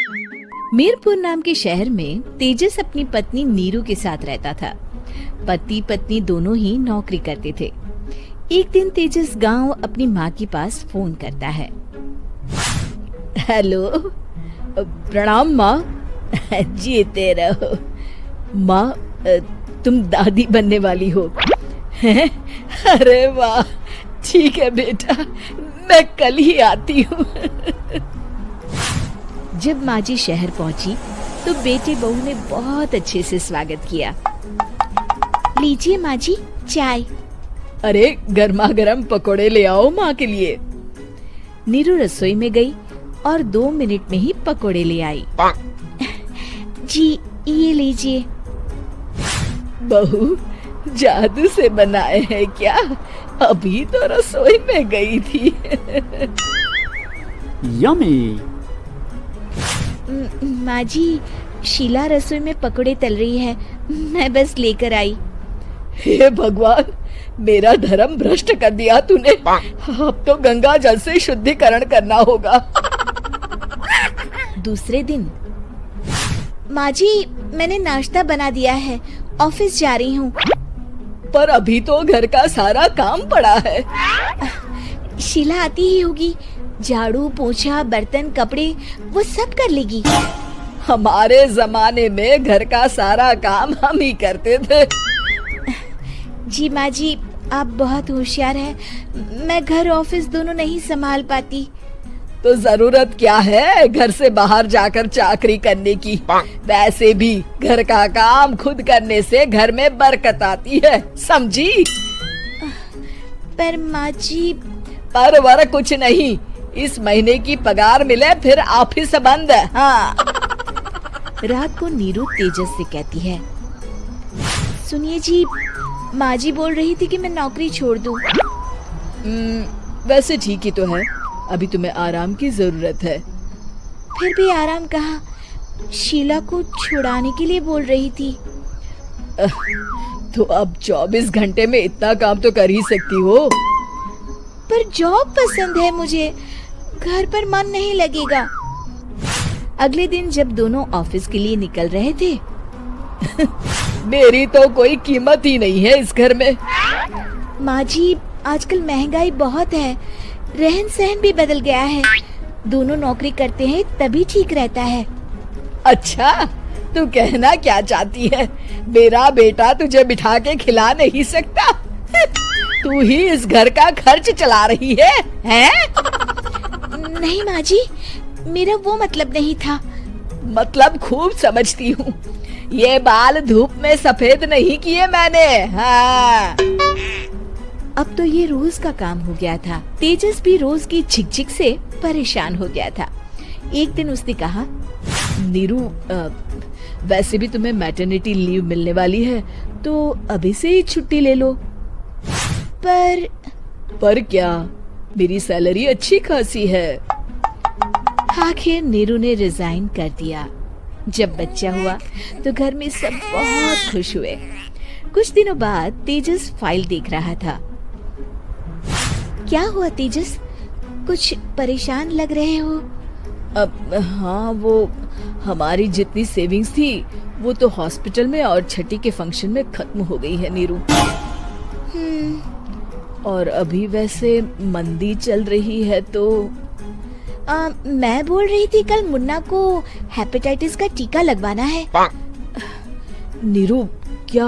मीरपुर नाम के शहर में तेजस अपनी पत्नी नीरू के साथ रहता था। पति पत्नी दोनों ही नौकरी करते थे। एक दिन तेजस गांव अपनी माँ के पास फोन करता है। हेलो, प्रणाम माँ। जीते रहो माँ, तुम दादी बनने वाली हो हैं? अरे वाह, ठीक है बेटा, मैं कल ही आती हूँ। जब माँ जी शहर पहुंची तो बेटे बहू ने बहुत अच्छे से स्वागत किया। लीजिए माँ जी चाय। अरे गर्मा गर्म पकोड़े ले आओ माँ के लिए। नीरू रसोई में गई और 2 मिनट में ही पकोड़े ले आई। जी ये लीजिए। बहू जादू से बनाए हैं क्या? अभी तो रसोई में गई थी। यम्मी। माँ जी, शीला रसोई में पकोड़े तल रही है, मैं बस लेकर आई। हे भगवान, मेरा धर्म भ्रष्ट कर दिया तूने। अब तो गंगा जल से शुद्धिकरण करना होगा। दूसरे दिन, माँ जी मैंने नाश्ता बना दिया है, ऑफिस जा रही हूँ। पर अभी तो घर का सारा काम पड़ा है। शीला आती ही होगी, झाड़ू पोछा बर्तन कपड़े वो सब कर लेगी। हमारे जमाने में घर का सारा काम हम ही करते थे। जी माँ जी, आप बहुत होशियार हैं, मैं घर ऑफिस दोनों नहीं संभाल पाती। तो जरूरत क्या है घर से बाहर जाकर चाकरी करने की? वैसे भी घर का काम खुद करने से घर में बरकत आती है, समझी? पर माँ जी। पर वर कुछ नहीं, इस महीने की पगार मिले फिर ऑफिस बंद। हाँ। रात को नीरू तेजस से कहती है, सुनिए जी, माँ जी बोल रही थी कि मैं नौकरी छोड़ दूं। वैसे ठीक ही तो है, अभी तुम्हें आराम की जरूरत है। फिर भी आराम कहाँ, शीला को छुड़ाने के लिए बोल रही थी। तो अब 24 घंटे में इतना काम तो कर ही सकती हो। पर जॉब पसंद है मुझे, घर पर मन नहीं लगेगा। अगले दिन जब दोनों ऑफिस के लिए निकल रहे थे, मेरी तो कोई कीमत ही नहीं है इस घर में। माँ जी, आजकल महंगाई बहुत है, रहन सहन भी बदल गया है, दोनों नौकरी करते हैं तभी ठीक रहता है। अच्छा, तू कहना क्या चाहती है? मेरा बेटा तुझे बिठा के खिला नहीं सकता? तू ही इस घर का खर्च चला रही है, हैं? नहीं माँ जी, मेरा वो मतलब नहीं था। मतलब खूब समझती हूँ, ये बाल धूप में सफेद नहीं किए मैंने। हाँ। अब तो ये रोज का काम हो गया था। तेजस भी रोज की झिकझिक से परेशान हो गया था। एक दिन उसने कहा, नीरू, वैसे भी तुम्हें मैटरनिटी लीव मिलने वाली है, तो अभी से ही छुट्टी ले लो। पर क्या, मेरी सैलरी अच्छी खासी है। आखिर नीरू ने रिजाइन कर दिया। जब बच्चा हुआ तो घर में सब बहुत खुश हुए। कुछ दिनों बाद तेजस फाइल देख रहा था। क्या हुआ तेजस, कुछ परेशान लग रहे हो? अब हाँ, वो हमारी जितनी सेविंग्स थी वो तो हॉस्पिटल में और छठी के फंक्शन में खत्म हो गई है नीरू। और अभी वैसे मंदी चल रही है तो मैं बोल रही थी कल मुन्ना को हेपेटाइटिस का टीका लगवाना है। नीरू, क्या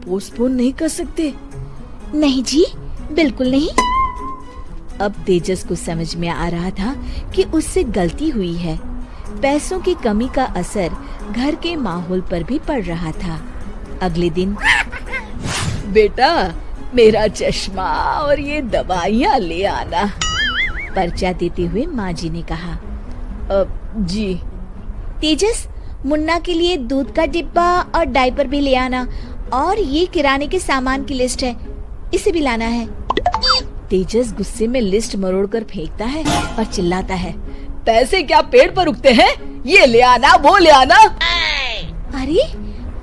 पोस्टपोन नहीं कर सकते? नहीं जी, बिल्कुल नहीं। अब तेजस को समझ में आ रहा था कि उससे गलती हुई है। पैसों की कमी का असर घर के माहौल पर भी पड़ रहा था। अगले दिन, बेटा मेरा चश्मा और ये दवाइयाँ ले आना, पर्चा देते हुए माँ जी ने कहा। जी। तेजस, मुन्ना के लिए दूध का डिब्बा और डायपर भी ले आना, और ये किराने के सामान की लिस्ट है, इसे भी लाना है। तेजस गुस्से में लिस्ट मरोड़कर फेंकता है और चिल्लाता है, पैसे क्या पेड़ पर उगते हैं? ये ले आना, वो ले आना। अरे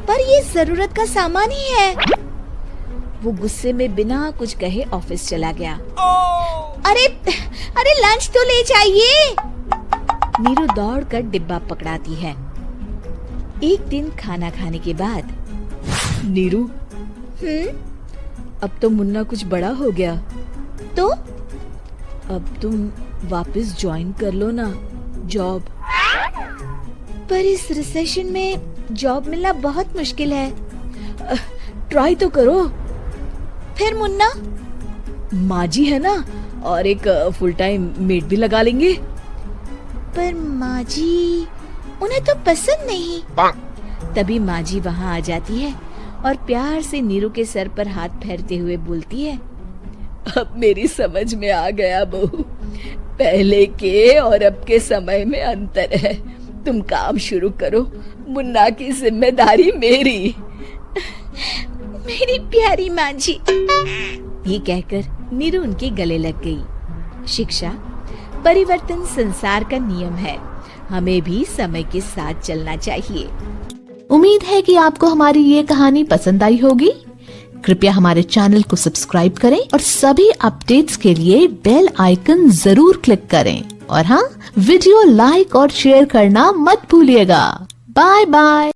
पर ये जरूरत का सामान ही है। वो गुस्से में बिना कुछ कहे ऑफिस चला गया। अरे लंच तो ले जाइए। नीरू दौड़कर डिब्बा पकड़ाती है। एक दिन खाना खाने के बाद, नीरू, अब तो मुन्ना कुछ बड़ा हो गया, तो अब तुम वापस ज्वाइन कर लो ना जॉब। पर इस रिसेशन में जॉब मिलना बहुत मुश्किल है। ट्राई तो करो। फिर मुन्ना? माँ जी है ना, और एक फुल टाइम मेड भी लगा लेंगे। पर माँ जी, उन्हें तो पसंद नहीं। तभी माँ जी वहाँ आ जाती है और प्यार से नीरू के सर पर हाथ फेरते हुए बोलती है, अब मेरी समझ में आ गया बहू, पहले के और अब के समय में अंतर है। तुम काम शुरू करो, मुन्ना की जिम्मेदारी मेरी। मेरी प्यारी माँ जी। ये कहकर नीरू उनके गले लग गई। शिक्षा, परिवर्तन संसार का नियम है, हमें भी समय के साथ चलना चाहिए। उम्मीद है कि आपको हमारी ये कहानी पसंद आई होगी। कृपया हमारे चैनल को सब्सक्राइब करें और सभी अपडेट्स के लिए बेल आइकन जरूर क्लिक करें। और हाँ, वीडियो लाइक और शेयर करना मत भूलिएगा। Bye bye.